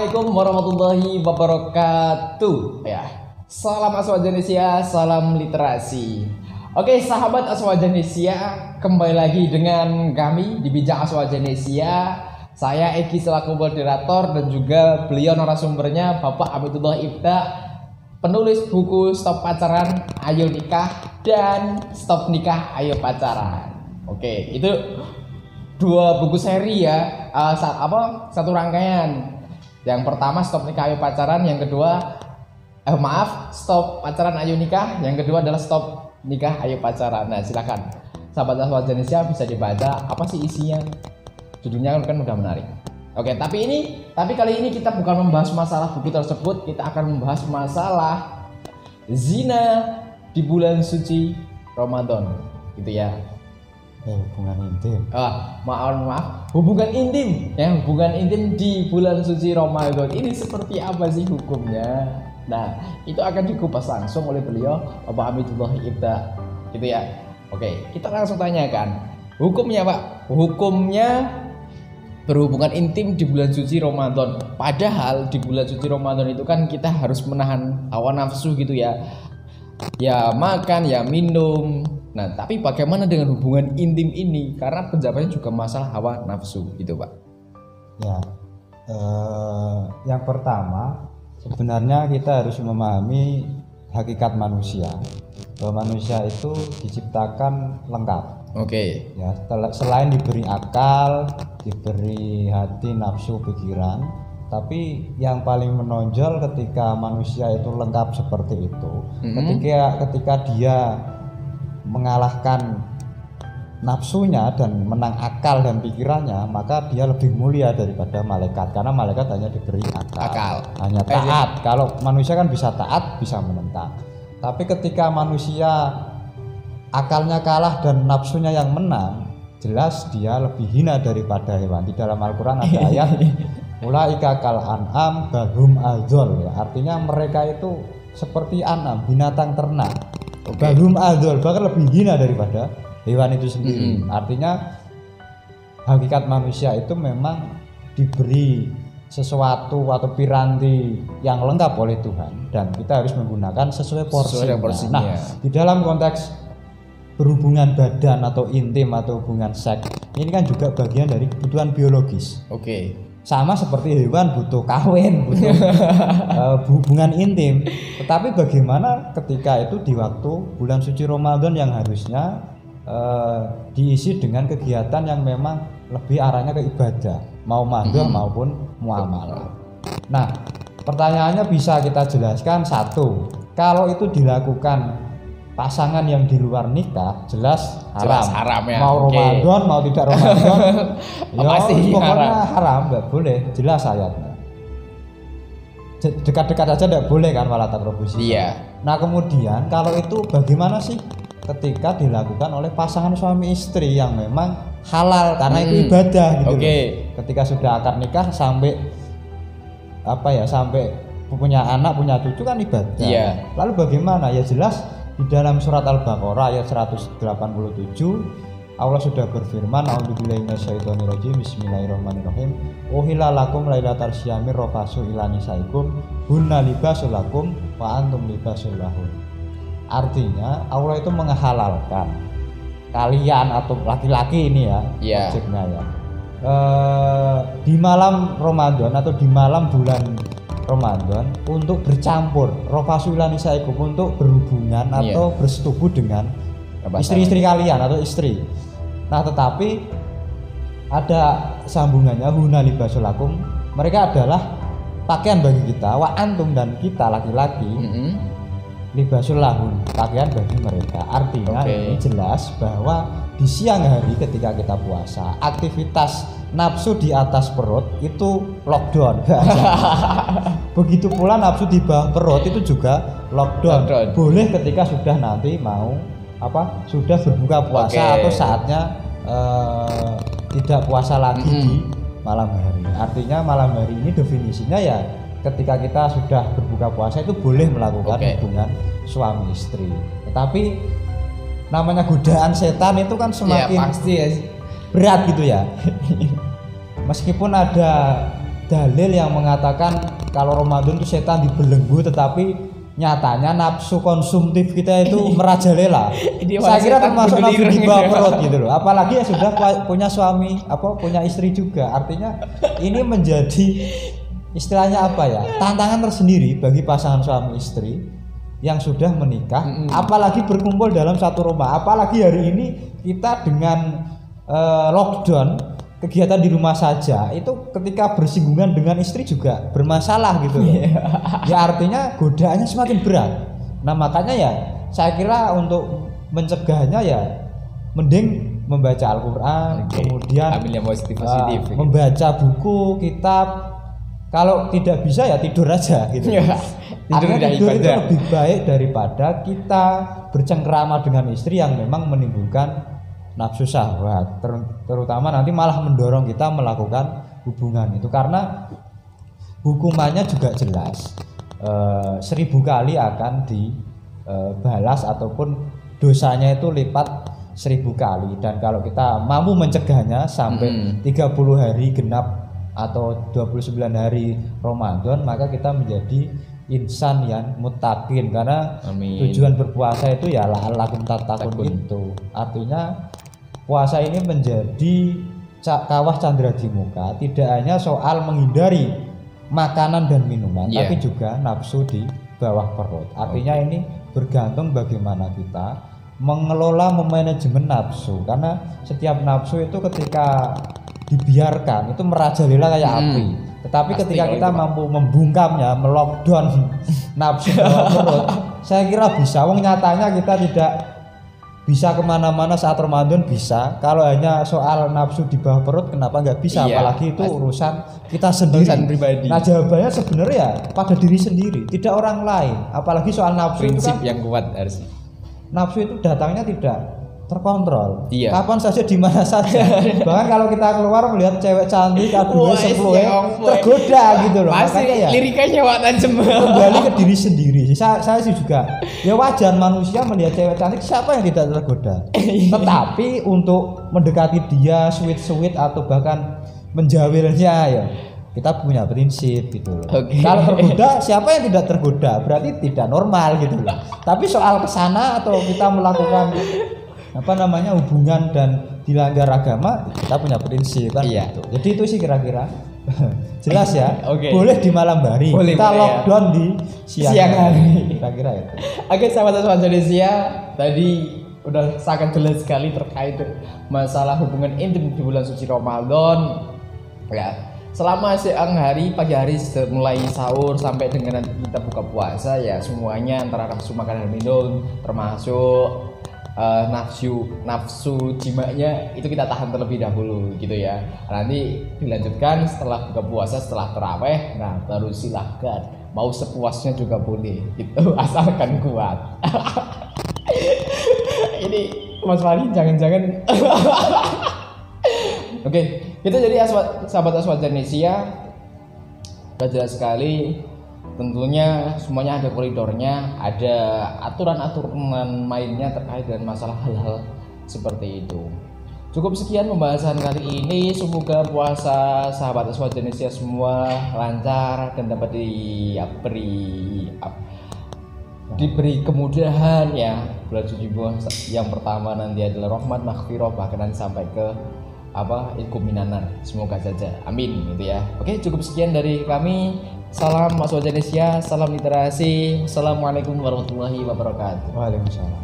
Assalamualaikum warahmatullahi wabarakatuh. Ya, salam Aswajanesia, salam literasi. Oke, sahabat Aswajanesia, kembali lagi dengan kami di Bijak Aswajanesia. Saya Eki selaku moderator dan juga beliau narasumbernya Bapak Abidullah Ibda, penulis buku Stop Pacaran Ayo Nikah dan Stop Nikah Ayo Pacaran. Oke, itu dua buku seri ya, satu rangkaian. Yang pertama Stop Nikah Ayo Pacaran, yang kedua Stop Pacaran Ayo Nikah, yang kedua adalah Stop Nikah Ayo Pacaran. Nah, silakan sahabat Aswajanesia bisa dibaca apa sih isinya. Judulnya kan udah menarik. Oke, tapi kali ini kita bukan membahas masalah buku tersebut, kita akan membahas masalah zina di bulan suci Ramadan, gitu ya. Hubungan intim. Maaf, hubungan intim. Ya, hubungan intim di bulan suci Ramadan ini seperti apa sih hukumnya? Nah, itu akan dikupas langsung oleh beliau Bapak Abidullah Ibda, gitu ya. Oke, kita langsung tanyakan. Hukumnya, Pak. Hukumnya berhubungan intim di bulan suci Ramadan. Padahal di bulan suci Ramadan itu kan kita harus menahan hawa nafsu gitu ya. Ya makan, ya minum. Nah, tapi bagaimana dengan hubungan intim ini? Karena penjabarannya juga masalah hawa nafsu gitu, Pak. Ya, yang pertama sebenarnya kita harus memahami hakikat manusia. Bahwa manusia itu diciptakan lengkap. Oke. Ya, selain diberi akal, diberi hati, nafsu, pikiran, tapi yang paling menonjol ketika manusia itu lengkap seperti itu, ketika dia mengalahkan nafsunya dan menang akal dan pikirannya, maka dia lebih mulia daripada malaikat, karena malaikat hanya diberi akal. Hanya taat. Kalau manusia kan bisa taat, bisa menentang. Tapi ketika manusia akalnya kalah dan nafsunya yang menang, jelas dia lebih hina daripada hewan. Di dalam Al-Quran ada ayat ulaika kal an'am bahum adzol, ya. Artinya mereka itu seperti an'am, binatang ternak. Bahum adzol, bahkan lebih hina daripada hewan itu sendiri. Artinya hakikat manusia itu memang diberi sesuatu atau piranti yang lengkap oleh Tuhan, dan kita harus menggunakan sesuai porsinya. Nah, di dalam konteks berhubungan badan atau intim atau hubungan seks, ini kan juga bagian dari kebutuhan biologis. Oke. Sama seperti hewan butuh kawin, butuh hubungan intim. Tetapi bagaimana ketika itu di waktu bulan suci Ramadan yang harusnya diisi dengan kegiatan yang memang lebih arahnya ke ibadah, mau mahdoh maupun muamalah. Nah, pertanyaannya bisa kita jelaskan. Satu, kalau itu dilakukan pasangan yang di luar nikah, jelas haram ya. Mau Ramadan mau tidak Ramadan ya pokoknya haram, nggak boleh, jelas ayatnya. Dekat-dekat aja nggak boleh kan, malah terproduksi. Iya. Nah, kemudian kalau itu bagaimana sih ketika dilakukan oleh pasangan suami istri yang memang halal karena itu ibadah gitu. Ketika sudah akad nikah sampai sampai punya anak, punya cucu kan ibadah. Iya. Lalu bagaimana? Ya jelas di dalam surat Al-Baqarah ayat 187 Allah sudah berfirman, a'udzubillahi minasyaitonirrajim, bismillahirrahmanirrahim, uhilla lakum lailatal syami rafasu ila nisaikum hunna libasul lakum wa antum libasul lahun. Artinya Allah itu menghalalkan kalian atau laki-laki ini ya, maksudnya ya, di malam Ramadan atau di malam bulan Ramadan untuk bercampur rofasulanisa'ikum, untuk berhubungan atau bersetubuh dengan istri-istri kalian atau istri. Nah, tetapi ada sambungannya, huna libasul lakum, mereka adalah pakaian bagi kita, wa antum, dan kita laki-laki libasul lahun, pakaian bagi mereka. Artinya ini jelas bahwa di siang hari ketika kita puasa, aktivitas nafsu di atas perut itu lockdown. Begitu pula nafsu di bawah perut itu juga lockdown. Boleh ketika sudah nanti mau sudah berbuka puasa atau saatnya tidak puasa lagi di malam hari. Artinya malam hari ini definisinya ya ketika kita sudah berbuka puasa itu boleh melakukan hubungan suami istri. Tetapi namanya godaan setan itu kan semakin pasti ya, berat gitu ya. Meskipun ada dalil yang mengatakan kalau Ramadan itu setan dibelenggu, tetapi nyatanya nafsu konsumtif kita itu merajalela. Saya kira termasuk nafsu di bawah perut gitu loh. Apalagi ya sudah punya suami, punya istri juga. Artinya ini menjadi istilahnya apa ya? Tantangan tersendiri bagi pasangan suami istri yang sudah menikah, apalagi berkumpul dalam satu rumah. Apalagi hari ini kita dengan lockdown, kegiatan di rumah saja itu ketika bersinggungan dengan istri juga bermasalah gitu loh. Ya artinya godaannya semakin berat. Nah makanya ya saya kira untuk mencegahnya ya mending membaca Al-Quran, kemudian membaca buku, kitab. Kalau tidak bisa ya tidur aja gitu. Tidur itu lebih baik daripada kita bercengkrama dengan istri yang memang menimbulkan nafsu syahwat, terutama nanti malah mendorong kita melakukan hubungan itu, karena hukumannya juga jelas, 1000 kali akan dibalas ataupun dosanya itu lipat 1000 kali. Dan kalau kita mampu mencegahnya sampai 30 hari genap atau 29 hari Ramadan, maka kita menjadi insan yang muttaqin, karena tujuan berpuasa itu ya la'allakum tattaqun itu. Artinya puasa ini menjadi kawah candra di muka, tidak hanya soal menghindari makanan dan minuman, tapi juga nafsu di bawah perut. Artinya ini bergantung bagaimana kita mengelola memanajemen nafsu, karena setiap nafsu itu ketika dibiarkan itu merajalela kayak api. Tetapi ketika kita mampu membungkamnya, melockdown nafsu bawah perut, saya kira bisa. Wong nyatanya kita tidak bisa kemana-mana saat Ramadan bisa. Kalau hanya soal nafsu di bawah perut, kenapa nggak bisa? Apalagi itu urusan kita sendiri, urusan pribadi. Nah jawabannya sebenarnya pada diri sendiri, tidak orang lain. Apalagi soal nafsu, prinsip itu kan, yang kuat harus. Nafsu itu datangnya tidak terkontrol, kapan saja di mana saja. Bahkan kalau kita keluar melihat cewek cantik, aduh tergoda gitu loh. Makanya ya lirikanya tajam. Kembali ke diri sendiri. Saya sih juga ya wajar manusia melihat cewek cantik, siapa yang tidak tergoda. Tetapi untuk mendekati dia sweet atau bahkan menjawilnya ya kita punya prinsip gitu loh. Kalau tergoda, siapa yang tidak tergoda? Berarti tidak normal gitu loh. Tapi soal kesana atau kita melakukan hubungan dan dilanggar agama, kita punya prinsip kan gitu. Jadi itu sih kira-kira jelas ya. Boleh di malam hari, kita lockdown di siang hari. Kira-kira itu. Sahabat-sahabat Indonesia, tadi udah sangat jelas sekali terkait masalah hubungan intim di bulan suci Ramadan. Ya, selama siang hari, pagi hari mulai sahur sampai dengan nanti kita buka puasa ya, semuanya antara nafsu makan dan minum termasuk nafsu jimaknya itu kita tahan terlebih dahulu gitu ya. Nanti dilanjutkan setelah buka puasa, setelah tarawih, nah baru silahkan mau sepuasnya juga boleh gitu, asalkan kuat. Ini Mas Fahri jangan-jangan. Itu jadi sahabat Indonesia, sudah jelas sekali. Tentunya semuanya ada koridornya, ada aturan-aturan mainnya terkait dengan masalah hal-hal seperti itu. Cukup sekian pembahasan kali ini. Semoga puasa sahabat Indonesia semua lancar dan dapat diberi kemudahan ya. Bulan suci yang pertama nanti adalah rahmat, maghfirah, bahkan nanti sampai ke minanar. Semoga saja, amin gitu ya. Cukup sekian dari kami. Salam Mas Indonesia, salam literasi. Assalamualaikum warahmatullahi wabarakatuh. Waalaikumsalam.